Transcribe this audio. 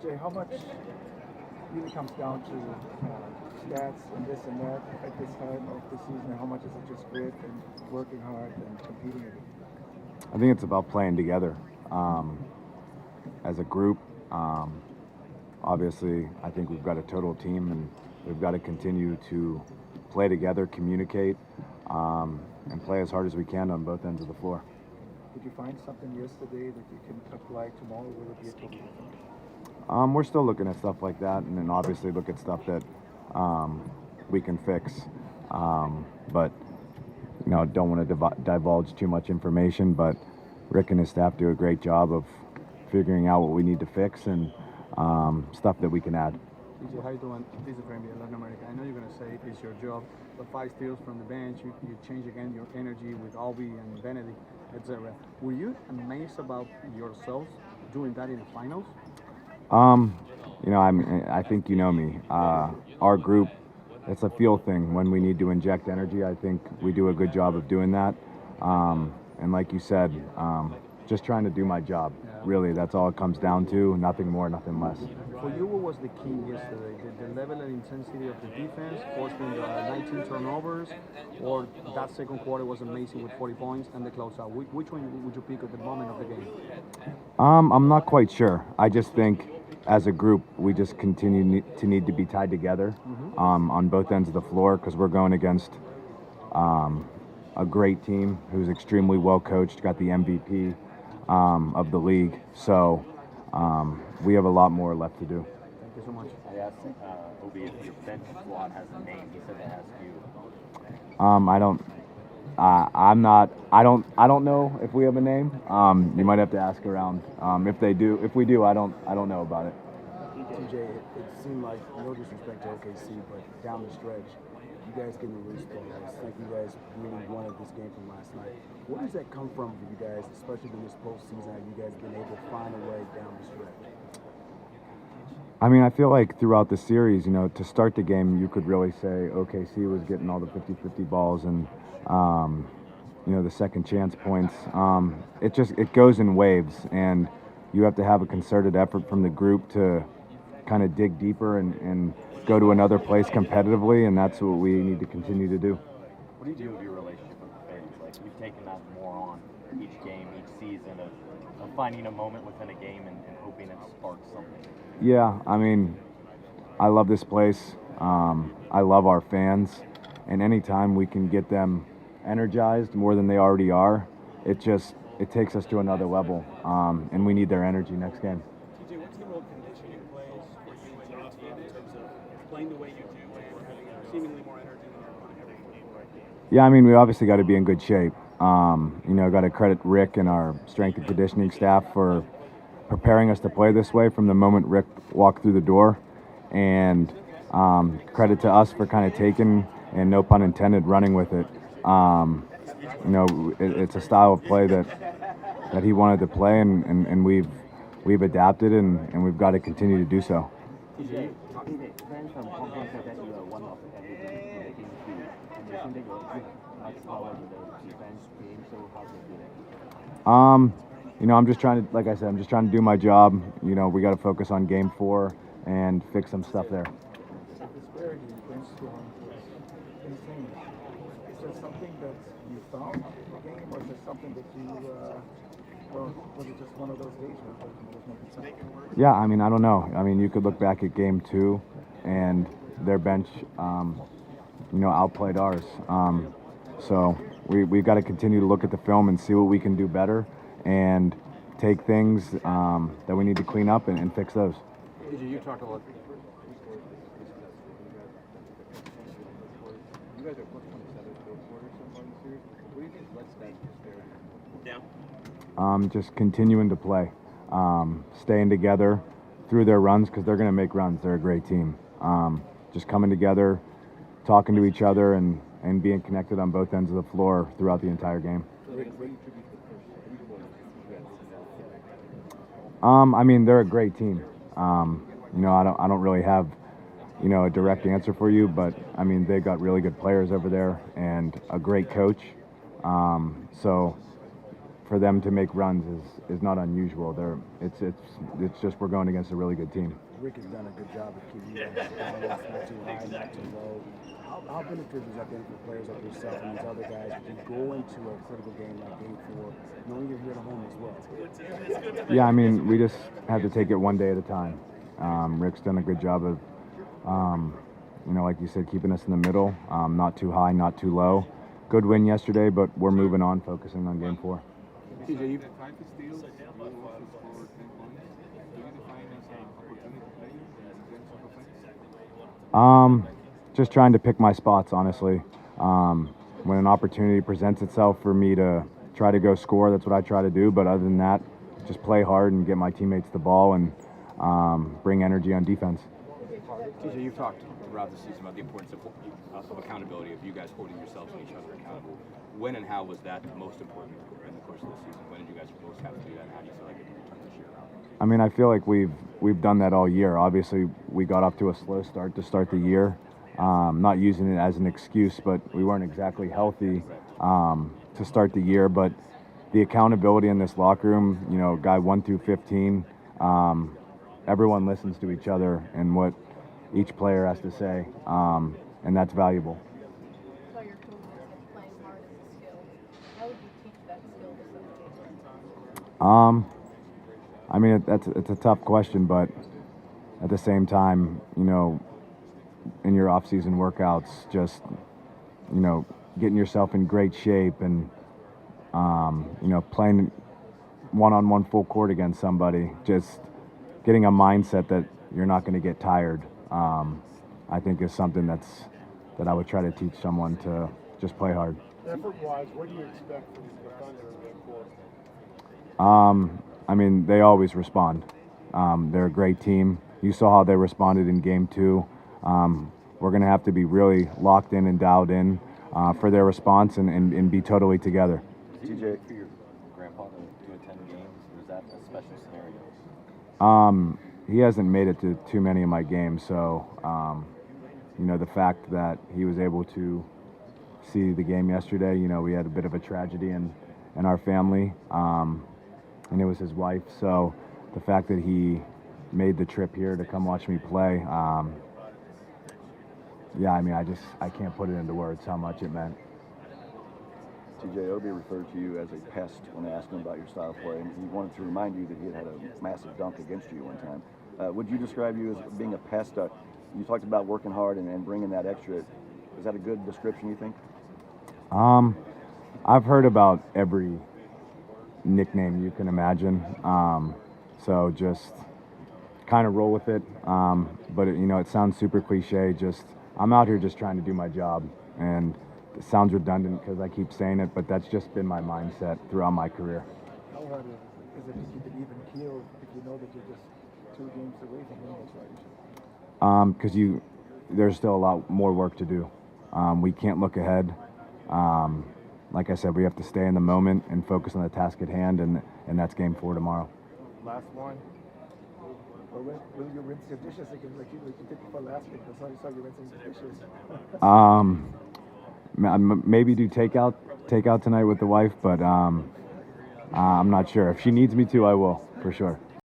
TJ, how much really comes down to stats and this and that at this time of the season, and how much is it just grit and working hard and competing again? I think it's about playing together as a group. Obviously, I think we've got a total team, and we've got to continue to play together, communicate, and play as hard as we can on both ends of the floor. Did you find something yesterday that you can apply tomorrow? Will it be a total different? We're still looking at stuff like that, and then obviously look at stuff that we can fix. But don't want to divulge too much information. But Rick and his staff do a great job of figuring out what we need to fix and stuff that we can add. TJ, how you doing? This is Premier Latin America. I know you're going to say it's your job, but 5 steals from the bench, you change again your energy with Albi and Benedict, etc. Were you amazed about yourselves doing that in the finals? I think you know me. Our group, it's a feel thing. When we need to inject energy, I think we do a good job of doing that. And like you said, just trying to do my job. Really, that's all it comes down to. Nothing more, nothing less. For you, what was the key yesterday? The level and intensity of the defense, forcing the 19 turnovers, or that second quarter was amazing with 40 points and the closeout? Which one would you pick at the moment of the game? I'm not quite sure. I just think as a group, we just continue to need to be tied together on both ends of the floor, because we're going against a great team who's extremely well coached, got the MVP of the league. So we have a lot more left to do. Thank you so much. I asked Obi if your bench squad has a name. He said it has you. I don't know if we have a name. You might have to ask around. If we do, I don't know about it. TJ, it seemed like, no disrespect to OKC, but down the stretch, you guys getting the loose ball. It's like you guys really wanted this game from last night. Where does that come from for you guys, especially in this postseason? Have you guys been able to find a way down the stretch? I mean, I feel like throughout the series, to start the game, you could really say OKC was getting all the 50-50 balls and, the second chance points. It goes in waves, and you have to have a concerted effort from the group to kind of dig deeper and go to another place competitively, and that's what we need to continue to do. What do you do with your relationship with the fans? Like, you've taken that more on each game, each season of finding a moment within a game and hoping it sparks something. Yeah, I mean, I love this place. I love our fans, and anytime we can get them energized more than they already are, it takes us to another level, and we need their energy next game. TJ, what's the role conditioning plays for you and your team in terms of playing the way you do and having seemingly more energy than you're on every game right now? Yeah, I mean, we obviously got to be in good shape. Got to credit Rick and our strength and conditioning staff for preparing us to play this way from the moment Rick walked through the door, and credit to us for kind of taking, and no pun intended, running with it. It's a style of play that he wanted to play, and we've adapted, and we've got to continue to do so. Fans from Hong Kong said that you are one of the candidates in the team too. And they think that you're much power to the defense game, so how do you do that? I'm just trying to, like I said, I'm just trying to do my job. We got to focus on Game 4 and fix some stuff there. The disparity in bench scoring was insane. Is there something that you found in the game, or is there something that you, or was it just one of those days where it was making sense? Yeah, I mean, I don't know. I mean, you could look back at Game 2, and their bench, outplayed ours. So we've got to continue to look at the film and see what we can do better, and take things that we need to clean up and fix those. TJ, you talked a lot. You guys are plus 27 fourth quarter so far in the series. What do you think lets that disparity down? Just continuing to play, staying together through their runs, because they're going to make runs. They're a great team. Just coming together, talking to each other, and being connected on both ends of the floor throughout the entire game. I mean, they're a great team. I don't really have, a direct answer for you, but I mean, they've got really good players over there and a great coach. So for them to make runs is not unusual. It's just we're going against a really good team. Rick has done a good job of keeping you guys balanced, not too high, not too low. How beneficial has that been for players like yourself and these other guys as you go into a critical game like Game 4, knowing you're here at home as well? Yeah, I mean, we just have to take it one day at a time. Rick's done a good job of, like you said, keeping us in the middle, not too high, not too low. Good win yesterday, but we're moving on, focusing on Game 4. TJ, you Just trying to pick my spots, honestly. When an opportunity presents itself for me to try to go score, that's what I try to do. But other than that, just play hard and get my teammates the ball and bring energy on defense. TJ, you've talked throughout the season about the importance of accountability, of you guys holding yourselves and each other accountable. When and how was that most important in the course of the season? When did you guys most have to do that, and how do you feel like it turned this year around? I mean, I feel like we've done that all year. Obviously, we got off to a slow start to start the year. Not using it as an excuse, but we weren't exactly healthy to start the year. But the accountability in this locker room, guy 1 through 15, everyone listens to each other and what each player has to say, and that's valuable. So your coach is playing hard as a skill. How would you teach that skill to some people? I mean, it's a tough question, but at the same time, in your off-season workouts, just getting yourself in great shape and playing one-on-one full court against somebody, just getting a mindset that you're not going to get tired, I think is something that I would try to teach someone to just play hard. Effort-wise, what do you expect from the Thunder in Game 4? I mean, they always respond. They're a great team. You saw how they responded in Game 2. We're going to have to be really locked in and dialed in for their response and be totally together. TJ, for your grandpa to attend games, was that a special scenario? He hasn't made it to too many of my games, so the fact that he was able to see the game yesterday, we had a bit of a tragedy in our family, and it was his wife, so the fact that he made the trip here to come watch me play, I can't put it into words how much it meant. TJ, Obi referred to you as a pest when I asked him about your style of play, and he wanted to remind you that he had a massive dunk against you one time. Would you describe you as being a pest? You talked about working hard and bringing that extra. Is that a good description, you think? I've heard about every nickname you can imagine, so just kind of roll with it. But it sounds super cliche. I'm out here just trying to do my job, and it sounds redundant because I keep saying it, but that's just been my mindset throughout my career. How hard is it to keep it even keeled if you know that you're just 2 games away from winning this race? Because there's still a lot more work to do. We can't look ahead. Like I said, we have to stay in the moment and focus on the task at hand, and that's Game 4 tomorrow. Last one. Or will you rinse your dishes again like you did before last week? I saw you rinsing the dishes. Maybe do takeout tonight with the wife, but I'm not sure. If she needs me to, I will, for sure.